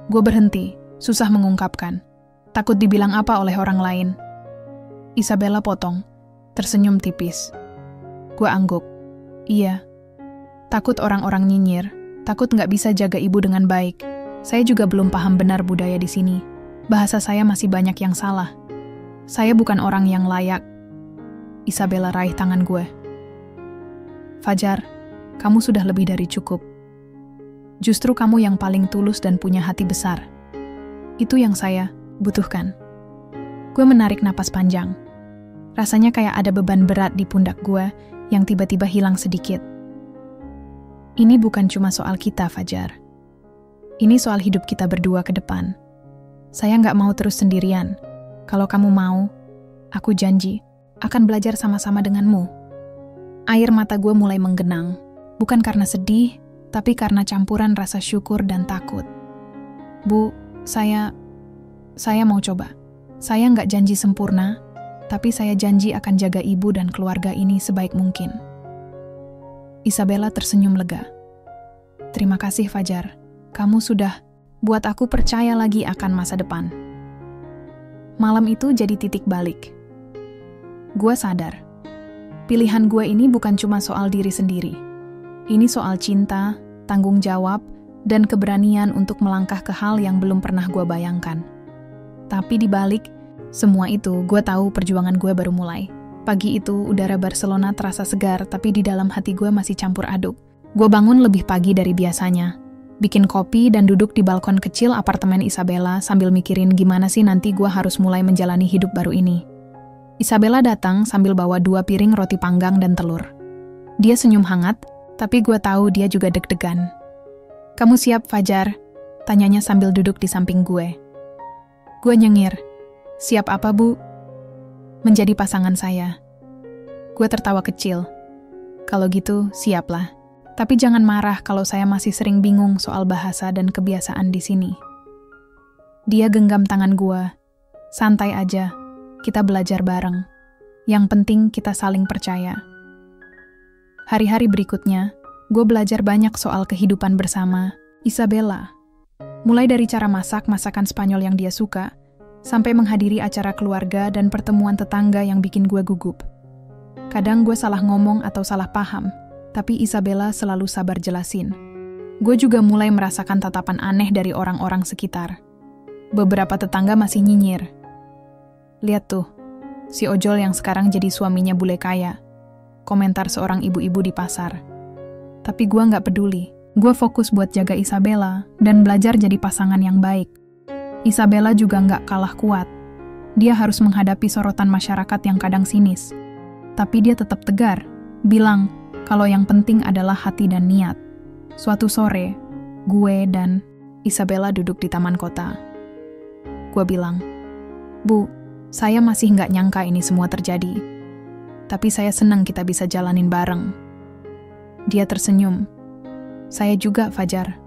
Gue berhenti, susah mengungkapkan. Takut dibilang apa oleh orang lain. Isabella potong, tersenyum tipis. Gue angguk. Iya, takut orang-orang nyinyir, takut nggak bisa jaga ibu dengan baik. Saya juga belum paham benar budaya di sini. Bahasa saya masih banyak yang salah. Saya bukan orang yang layak. Isabella raih tangan gue. Fajar, kamu sudah lebih dari cukup. Justru kamu yang paling tulus dan punya hati besar. Itu yang saya butuhkan. Gue menarik napas panjang. Rasanya kayak ada beban berat di pundak gue yang tiba-tiba hilang sedikit. Ini bukan cuma soal kita, Fajar. Ini soal hidup kita berdua ke depan. Saya nggak mau terus sendirian. Kalau kamu mau, aku janji akan belajar sama-sama denganmu. Air mata gue mulai menggenang, bukan karena sedih, tapi karena campuran rasa syukur dan takut. Bu, saya mau coba. Saya nggak janji sempurna, tapi saya janji akan jaga ibu dan keluarga ini sebaik mungkin. Isabella tersenyum lega. Terima kasih, Fajar. Kamu sudah buat aku percaya lagi akan masa depan. Malam itu jadi titik balik. Gue sadar, pilihan gue ini bukan cuma soal diri sendiri. Ini soal cinta, tanggung jawab, dan keberanian untuk melangkah ke hal yang belum pernah gue bayangkan. Tapi di balik semua itu, gue tahu perjuangan gue baru mulai. Pagi itu, udara Barcelona terasa segar, tapi di dalam hati gue masih campur aduk. Gue bangun lebih pagi dari biasanya, bikin kopi dan duduk di balkon kecil apartemen Isabella sambil mikirin gimana sih nanti gue harus mulai menjalani hidup baru ini. Isabella datang sambil bawa 2 piring roti panggang dan telur. Dia senyum hangat, tapi gue tahu dia juga deg-degan. Kamu siap, Fajar? Tanyanya sambil duduk di samping gue. Gue nyengir. Siap apa, Bu? Menjadi pasangan saya. Gue tertawa kecil. Kalau gitu, siaplah. Tapi jangan marah kalau saya masih sering bingung soal bahasa dan kebiasaan di sini. Dia genggam tangan gue. Santai aja, kita belajar bareng. Yang penting kita saling percaya. Hari-hari berikutnya, gue belajar banyak soal kehidupan bersama Isabella. Mulai dari cara masak masakan Spanyol yang dia suka, sampai menghadiri acara keluarga dan pertemuan tetangga yang bikin gue gugup. Kadang gue salah ngomong atau salah paham, tapi Isabella selalu sabar jelasin. Gue juga mulai merasakan tatapan aneh dari orang-orang sekitar. Beberapa tetangga masih nyinyir. Lihat tuh, si ojol yang sekarang jadi suaminya bule kaya. Komentar seorang ibu-ibu di pasar. Tapi gue nggak peduli. Gue fokus buat jaga Isabella dan belajar jadi pasangan yang baik. Isabella juga nggak kalah kuat. Dia harus menghadapi sorotan masyarakat yang kadang sinis. Tapi dia tetap tegar, bilang kalau yang penting adalah hati dan niat. Suatu sore, gue dan Isabella duduk di taman kota. Gue bilang, Bu, saya masih nggak nyangka ini semua terjadi. Tapi saya senang kita bisa jalanin bareng. Dia tersenyum. Saya juga, Fajar.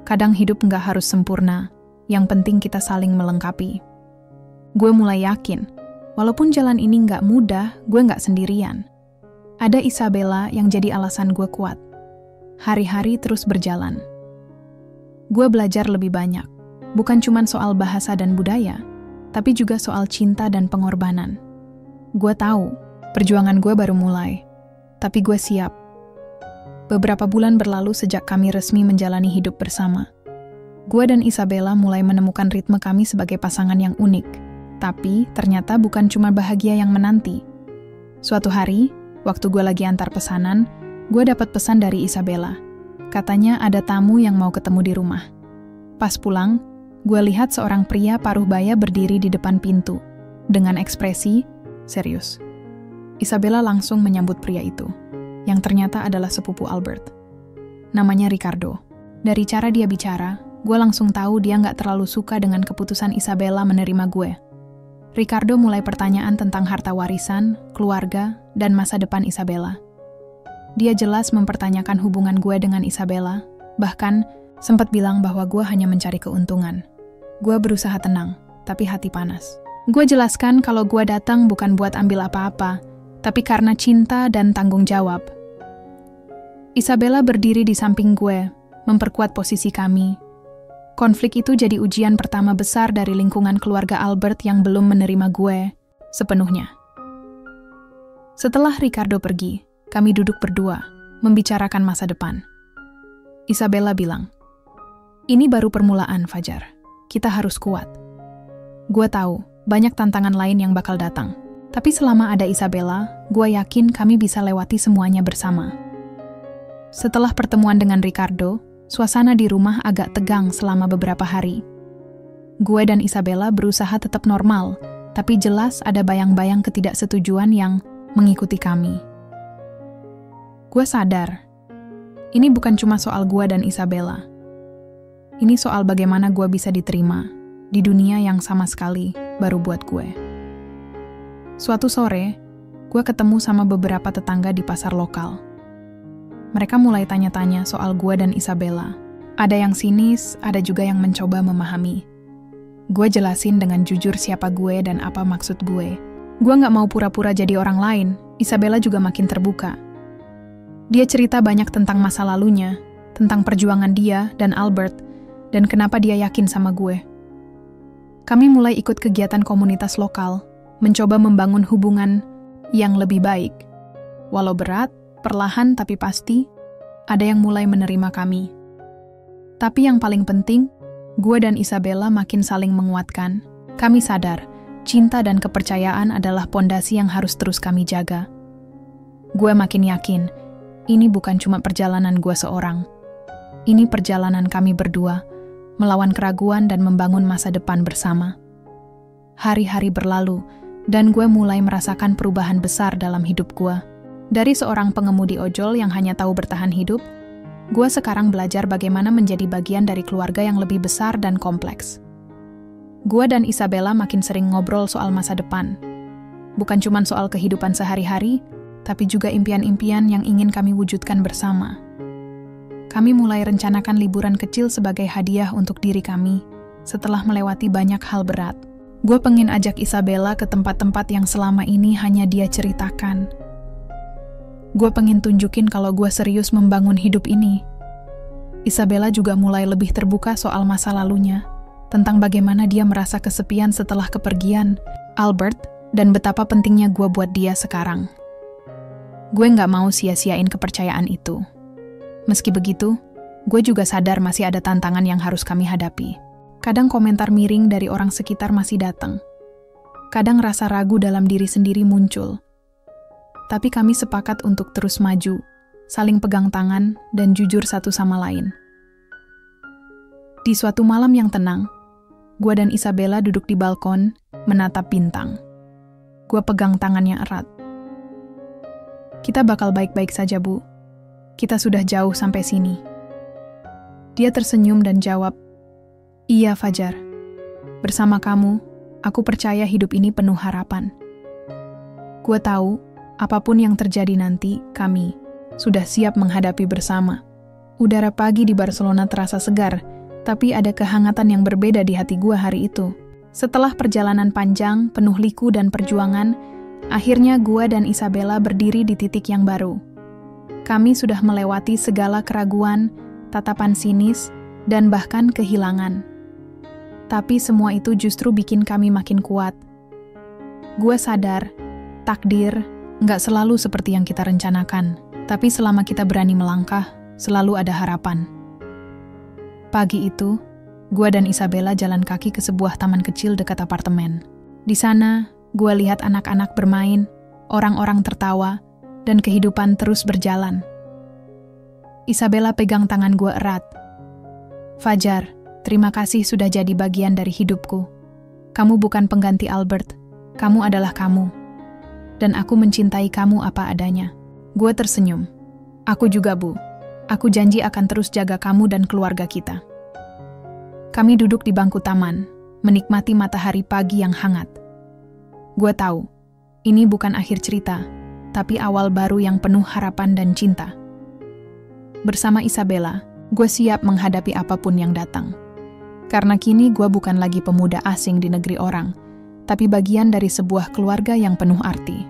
Kadang hidup nggak harus sempurna. Yang penting kita saling melengkapi. Gue mulai yakin, walaupun jalan ini nggak mudah, gue nggak sendirian. Ada Isabella yang jadi alasan gue kuat. Hari-hari terus berjalan. Gue belajar lebih banyak, bukan cuma soal bahasa dan budaya, tapi juga soal cinta dan pengorbanan. Gue tahu, perjuangan gue baru mulai, tapi gue siap. Beberapa bulan berlalu sejak kami resmi menjalani hidup bersama. Gue dan Isabella mulai menemukan ritme kami sebagai pasangan yang unik. Tapi ternyata bukan cuma bahagia yang menanti. Suatu hari, waktu gue lagi antar pesanan, gue dapat pesan dari Isabella. Katanya ada tamu yang mau ketemu di rumah. Pas pulang, gue lihat seorang pria paruh baya berdiri di depan pintu. Dengan ekspresi serius. Isabella langsung menyambut pria itu, yang ternyata adalah sepupu Albert. Namanya Ricardo. Dari cara dia bicara, gue langsung tahu dia nggak terlalu suka dengan keputusan Isabella menerima gue. Ricardo mulai pertanyaan tentang harta warisan, keluarga, dan masa depan Isabella. Dia jelas mempertanyakan hubungan gue dengan Isabella, bahkan sempat bilang bahwa gue hanya mencari keuntungan. Gue berusaha tenang, tapi hati panas. Gue jelaskan kalau gue datang bukan buat ambil apa-apa, tapi karena cinta dan tanggung jawab. Isabella berdiri di samping gue, memperkuat posisi kami. Konflik itu jadi ujian pertama besar dari lingkungan keluarga Albert yang belum menerima gue sepenuhnya. Setelah Ricardo pergi, kami duduk berdua, membicarakan masa depan. Isabella bilang, "Ini baru permulaan, Fajar. Kita harus kuat." Gue tahu, banyak tantangan lain yang bakal datang. Tapi selama ada Isabella, gue yakin kami bisa lewati semuanya bersama. Setelah pertemuan dengan Ricardo, suasana di rumah agak tegang selama beberapa hari. Gue dan Isabella berusaha tetap normal, tapi jelas ada bayang-bayang ketidaksetujuan yang mengikuti kami. Gue sadar, ini bukan cuma soal gue dan Isabella. Ini soal bagaimana gue bisa diterima di dunia yang sama sekali baru buat gue. Suatu sore, gue ketemu sama beberapa tetangga di pasar lokal. Mereka mulai tanya-tanya soal gue dan Isabella. Ada yang sinis, ada juga yang mencoba memahami. Gue jelasin dengan jujur siapa gue dan apa maksud gue. Gue gak mau pura-pura jadi orang lain. Isabella juga makin terbuka. Dia cerita banyak tentang masa lalunya, tentang perjuangan dia dan Albert, dan kenapa dia yakin sama gue. Kami mulai ikut kegiatan komunitas lokal, mencoba membangun hubungan yang lebih baik. Walau berat, perlahan tapi pasti, ada yang mulai menerima kami. Tapi yang paling penting, gue dan Isabella makin saling menguatkan. Kami sadar, cinta dan kepercayaan adalah pondasi yang harus terus kami jaga. Gue makin yakin, ini bukan cuma perjalanan gue seorang. Ini perjalanan kami berdua, melawan keraguan dan membangun masa depan bersama. Hari-hari berlalu, dan gue mulai merasakan perubahan besar dalam hidup gue. Dari seorang pengemudi ojol yang hanya tahu bertahan hidup, gue sekarang belajar bagaimana menjadi bagian dari keluarga yang lebih besar dan kompleks. Gue dan Isabella makin sering ngobrol soal masa depan. Bukan cuma soal kehidupan sehari-hari, tapi juga impian-impian yang ingin kami wujudkan bersama. Kami mulai rencanakan liburan kecil sebagai hadiah untuk diri kami setelah melewati banyak hal berat. Gue pengen ajak Isabella ke tempat-tempat yang selama ini hanya dia ceritakan. Gue pengen tunjukin kalau gue serius membangun hidup ini. Isabella juga mulai lebih terbuka soal masa lalunya, tentang bagaimana dia merasa kesepian setelah kepergian Albert dan betapa pentingnya gue buat dia sekarang. Gue gak mau sia-siain kepercayaan itu. Meski begitu, gue juga sadar masih ada tantangan yang harus kami hadapi. Kadang komentar miring dari orang sekitar masih datang. Kadang rasa ragu dalam diri sendiri muncul. Tapi kami sepakat untuk terus maju, saling pegang tangan, dan jujur satu sama lain. Di suatu malam yang tenang, gue dan Isabella duduk di balkon, menatap bintang. Gue pegang tangannya erat. Kita bakal baik-baik saja, Bu. Kita sudah jauh sampai sini. Dia tersenyum dan jawab, "Iya, Fajar. Bersama kamu, aku percaya hidup ini penuh harapan." Gue tahu, apapun yang terjadi nanti, kami sudah siap menghadapi bersama. Udara pagi di Barcelona terasa segar, tapi ada kehangatan yang berbeda di hati gue hari itu. Setelah perjalanan panjang, penuh liku dan perjuangan, akhirnya gue dan Isabella berdiri di titik yang baru. Kami sudah melewati segala keraguan, tatapan sinis, dan bahkan kehilangan. Tapi semua itu justru bikin kami makin kuat. Gue sadar, takdir nggak selalu seperti yang kita rencanakan, tapi selama kita berani melangkah, selalu ada harapan. Pagi itu, gue dan Isabella jalan kaki ke sebuah taman kecil dekat apartemen. Di sana, gue lihat anak-anak bermain, orang-orang tertawa, dan kehidupan terus berjalan. Isabella pegang tangan gue erat. "Fajar, terima kasih sudah jadi bagian dari hidupku. Kamu bukan pengganti Albert, kamu adalah kamu. Dan aku mencintai kamu apa adanya." Gue tersenyum. "Aku juga, Bu. Aku janji akan terus jaga kamu dan keluarga kita." Kami duduk di bangku taman, menikmati matahari pagi yang hangat. Gue tahu, ini bukan akhir cerita, tapi awal baru yang penuh harapan dan cinta. Bersama Isabella, gue siap menghadapi apapun yang datang. Karena kini gue bukan lagi pemuda asing di negeri orang, tapi bagian dari sebuah keluarga yang penuh arti.